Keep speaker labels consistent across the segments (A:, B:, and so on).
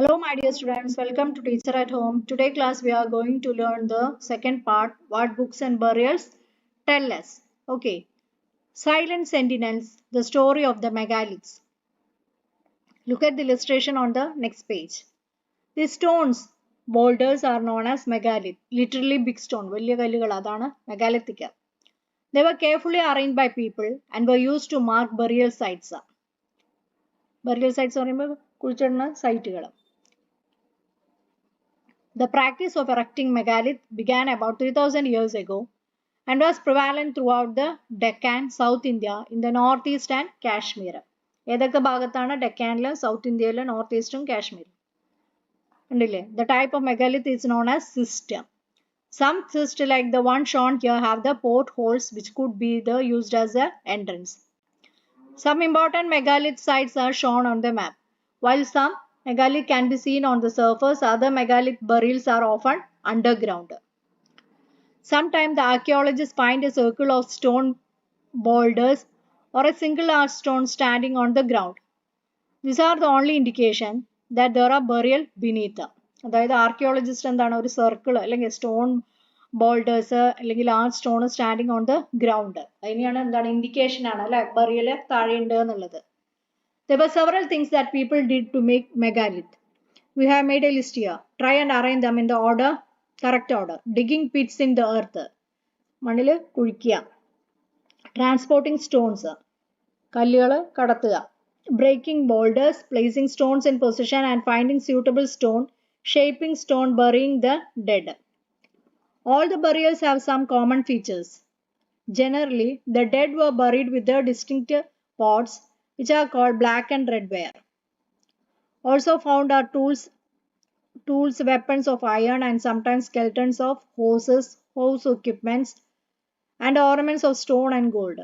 A: Hello, my dear students. Welcome to Teacher at Home. Today class we are going to learn the second part, what books and burials tell us. Okay. Silent Sentinels, the story of the megaliths. Look at the illustration on the next page. These stones, boulders are known as megalith, literally big stone. വലിയ കല്ലുകൾ അതാണ് megalithic. They were carefully arranged by people and were used to mark burial sites. Burial sites പറയുമ്പോൾ കുഴിച്ചിടുന്ന സൈറ്റുകൾ. The practice of erecting megalith began about 3000 years ago and was prevalent throughout the Deccan, South India, in the northeast and Kashmir. ഏതൊക്കെ ഭാഗത്താണ് ഡെക്കാനിൽ south ഇന്ത്യയിൽ north ഈസ്റ്റും കാശ്മീരും ഉണ്ടല്ലേ? The type of megalith is known as schist. Some schist like the one shown here have the portholes which could be used as an entrance. Some important megalith sites are shown on the map. While some megalith can be seen on the surface, other megalith burials are often underground. Sometimes the archaeologists find a circle of stone boulders or a single large stone standing on the ground. These are the only indication that there are burial beneath. അതായത് archaeologist എന്താണ് ഒരു circle അല്ലെങ്കിൽ stone boulders അല്ലെങ്കിൽ large stone standing on the ground അതിനെയാണ് എന്താണ് indication ആണ് അല്ലെ burial താഴെയുണ്ട് എന്നുള്ളത്. There were several things that people did to make megalith. We have made a list here. Try and arrange them in the order, correct order. Digging pits in the earth. മണ്ണിൽ കുഴിക്കുക. Transporting stones. കല്ലുകൾ കടത്തുക. Breaking boulders, placing stones in position and finding suitable stone, shaping stone, burying the dead. All the burials have some common features. Generally, the dead were buried with their distinct pots, which are called black and red ware. Also found are tools, weapons of iron, and sometimes skeletons of horses, house equipments, and ornaments of stone and gold.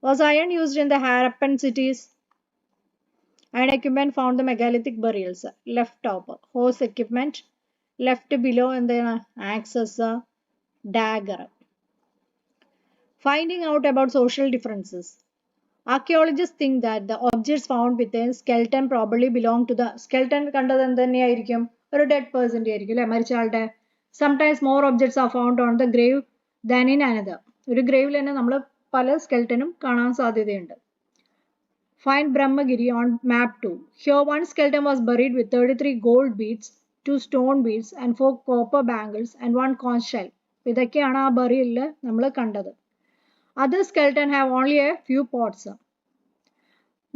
A: Was iron used in the Harappan cities? Iron equipment found the megalithic burials. Left top, horse equipment. Left below in the axes, dagger. Finding out about social differences. Archaeologists think that the objects found within skeleton probably belong to the skeleton കണ്ടത് എന്തുതന്നെയായിരിക്കും ഒരു dead പേഴ്സൻ്റെ ആയിരിക്കും അല്ലെ മരിച്ച ആളുടെ. Sometimes more objects are found on the grave than in another. ഒരു ഗ്രേവിൽ തന്നെ നമ്മൾ പല സ്കെൽറ്റനും കാണാൻ സാധ്യതയുണ്ട്. Find Brahmagiri on map 2. Here one skeleton was buried with 33 gold beads, 2 stone beads and 4 copper bangles and 1 conch shell. ഇതൊക്കെയാണ് ആ ബറിയലിൽ നമ്മൾ കണ്ടത്. Other skeletons have only a few pots.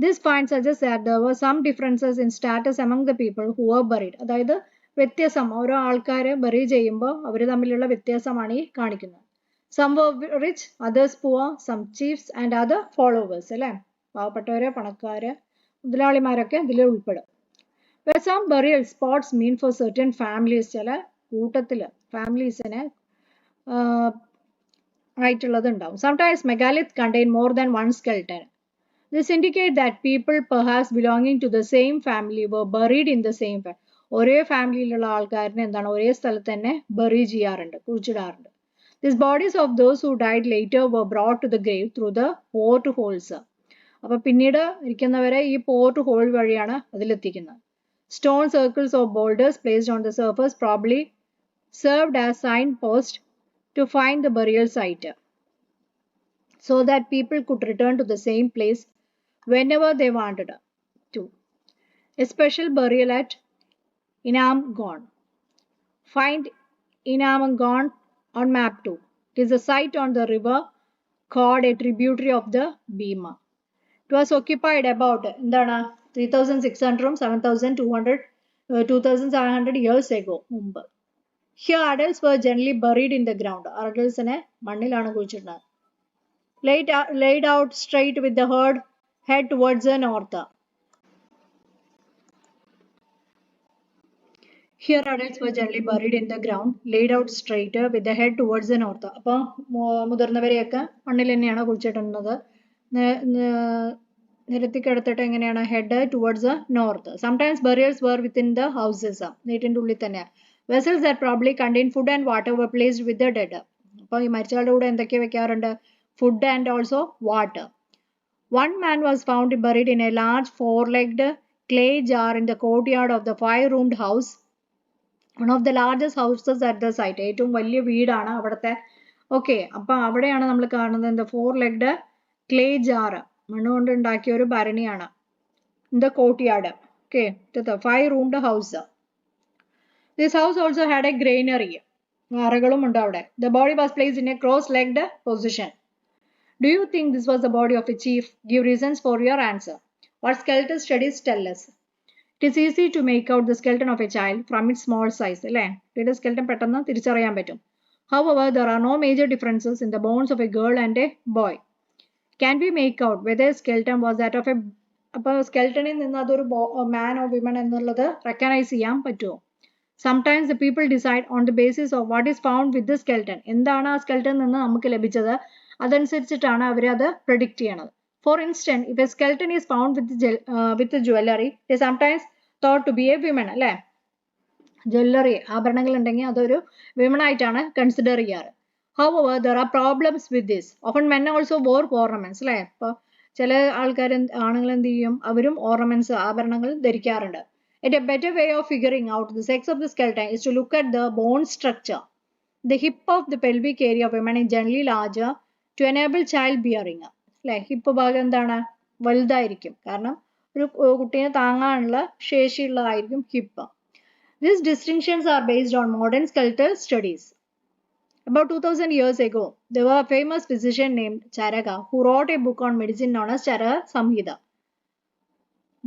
A: This find suggests that there were some differences in status among the people who were buried. അതായത് വ്യത്യാസം ഓരോ ആൾക്കാർ bury ചെയ്യുമ്പോൾ അവർ തമ്മിലുള്ള വ്യത്യാസമാണ് ഈ കാണിക്കുന്നത്. Some were rich, others poor, some chiefs and other followers. അല്ലേ? പാവപ്പെട്ടവര് പണക്കാര് മുതലാളിമാരൊക്കെ ഇതിൽ ഉൾപ്പെടും. Where some burial spots mean for certain families, ചില കൂട്ടത്തില് ഫാമിലീസിന് ആയിട്ടുള്ളത് ഉണ്ടാവും. Sometimes megalith contain more than one skeleton. This indicates that people perhaps belonging to the same family were buried in the same family. ഒരേ ഫാമിലിയിലുള്ള ആൾക്കാരിനെ എന്താണ് ഒരേ സ്ഥലത്ത് തന്നെ bury ചെയ്യാറുണ്ട്, കുഴിച്ചിടാറുണ്ട്. These bodies of those who died later were brought to the grave through the port holes. അപ്പോൾ പിന്നീട് ഇരിക്കുന്നവരെ ഈ port whole വഴിയാണ് അതിലെത്തിക്കുന്നത്. Stone circles or boulders placed on the surface probably served as signposts to find the burial site, so that people could return to the same place whenever they wanted to. A special burial at Inamgon. Find Inamgon on map 2. It is a site on the river called a tributary of the Bhima. It was occupied about 3600 7200 2700 years ago. Here adults were generally buried in the ground. Adultsനെ മണ്ണിലാണ് കുഴിച്ചിടുന്നത്. Laid out straight with the head towards the north. Here adults were generally buried in the ground, laid out straight with the head towards the north. അപ്പോൾ മുതിർന്നവരെയൊക്കെ മണ്ണിൽ തന്നെയാണ് കുഴിച്ചിടുന്നത്. നിരത്തി കിടത്തിട്ട് എങ്ങനെയാണ് head towards the north. Sometimes burials were within the houses. വീട്ടിൻ്റെ ഉള്ളിൽ തന്നെയാണ്. Vessels that probably contain food and water were placed with the dead. അപ്പോൾ ഈ മരിച്ചയാളുടെ കൂടെ എന്തൊക്കെ വെക്കാറുണ്ട്? Food and also water. One man was found buried in a large four-legged clay jar in the courtyard of the 5-roomed house, one of the largest houses at the site. ഏറ്റവും വലിയ വീടാണ് അവിടുത്തെ. ഓക്കെ, അപ്പം അവിടെയാണ് നമ്മൾ കാണുന്നത് the 4-legged clay jar, മണ്ണുകൊണ്ട് ഉണ്ടാക്കിയ ഒരു ഭരണിയാണ്. In the courtyard. Okay, the 5-roomed house. This house also had a granary. അറകളും ഉണ്ട് അവിടെ. The body was placed in a cross-legged position. Do you think this was the body of a chief? Give reasons for your answer. What skeletal studies tell us? It is easy to make out the skeleton of a child from its small size. അല്ലേ? കുട്ടിയുടെ skeleton പെട്ടെന്ന് തിരിച്ചറിയാൻ പറ്റും. However, there are no major differences in the bones of a girl and a boy. Can we make out whether skeleton was that of a അപ്പോൾ സ്കെൽട്ടണിൽ നിന്ന് അതൊരു man or woman എന്നുള്ളത് recognise ചെയ്യാൻ പറ്റുമോ? Sometimes the people decide on the basis of what is found with the skeleton. എന്താണ് ആ skeleton നിന്ന് നമുക്ക് ലഭിച്ചത് അതനുസരിച്ചിട്ടാണ് അവർ അത് predict ചെയ്യണത്. For instance, if a skeleton is found with the jewelry, it is sometimes thought to be a woman. അല്ലേ? Jewellery ആഭരണങ്ങൾ ഉണ്ടെങ്കിൽ അതൊരു women ആയിട്ടാണ് കൺസിഡർ ചെയ്യാറ്. However, there are problems with this. Often men also wore ornaments. അല്ലേ? അപ്പോൾ ചില ആൾക്കാർ ആണുങ്ങൾ എന്ത് ചെയ്യും, അവരും ഓർണമെന്റ്സ് ആഭരണങ്ങൾ ധരിക്കാറുണ്ട്. A better way of figuring out the sex of the skeleton is to look at the bone structure. The hip of the pelvic area of women is generally larger to enable childbearing. അല്ലേ? Hip ഭാഗം എന്താണ്, വലുതായിരിക്കും, കാരണം ഒരു കുട്ടീനെ താങ്ങാനുള്ള ശേഷിയുള്ളതായിരിക്കും hip. These distinctions are based on modern skeletal studies. About 2000 years ago, there was a famous physician named Charaka who wrote a book on medicine known as Charaka Samhita.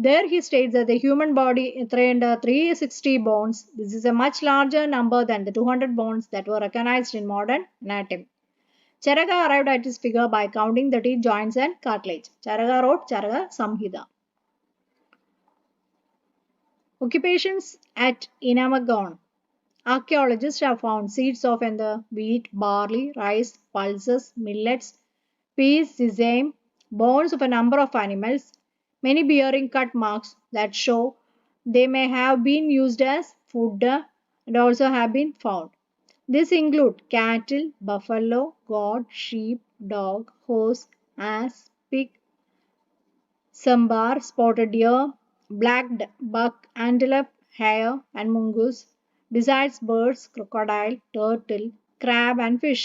A: There he states that the human body is 360 bones. This is a much larger number than the 200 bones that were recognized in modern anatomy. Charaka arrived at his figure by counting the teeth, joints and cartilage. Charaka wrote Charaka Samhita. Occupations at Inamagon. Archaeologists have found seeds of wheat, barley, rice, pulses, millets, peas, sesame, bones of a number of animals, many bearing cut marks that show they may have been used as food and also have been found. These include cattle, buffalo, goat, sheep, dog, horse, ass, pig, sambar, spotted deer, black buck, antelope, hare, and mongoose, besides birds, crocodile, turtle, crab, and fish.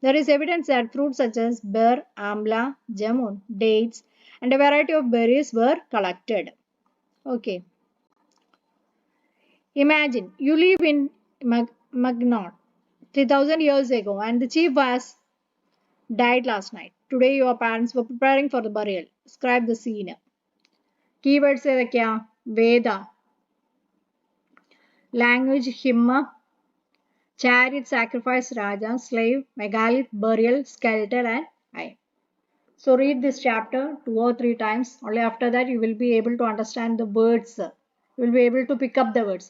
A: There is evidence that fruits such as ber, amla, jamun, dates, and a variety of berries were collected. Okay. Imagine you live in Magnon 3000 years ago and the chief was died last night. Today your parents were preparing for the burial. Describe the scene. Keywords ഏതൊക്കെയാ? വേദ, language hymn, chariot, sacrifice, raja, slave, megalith, burial, skeletal, and eye. So read this chapter 2 or 3 times. Only after that you will be able to understand the words. You will be able to pick up the words.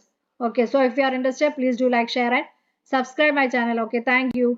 A: Okay, so if you are interested, please do like, share and subscribe my channel. Okay, thank you.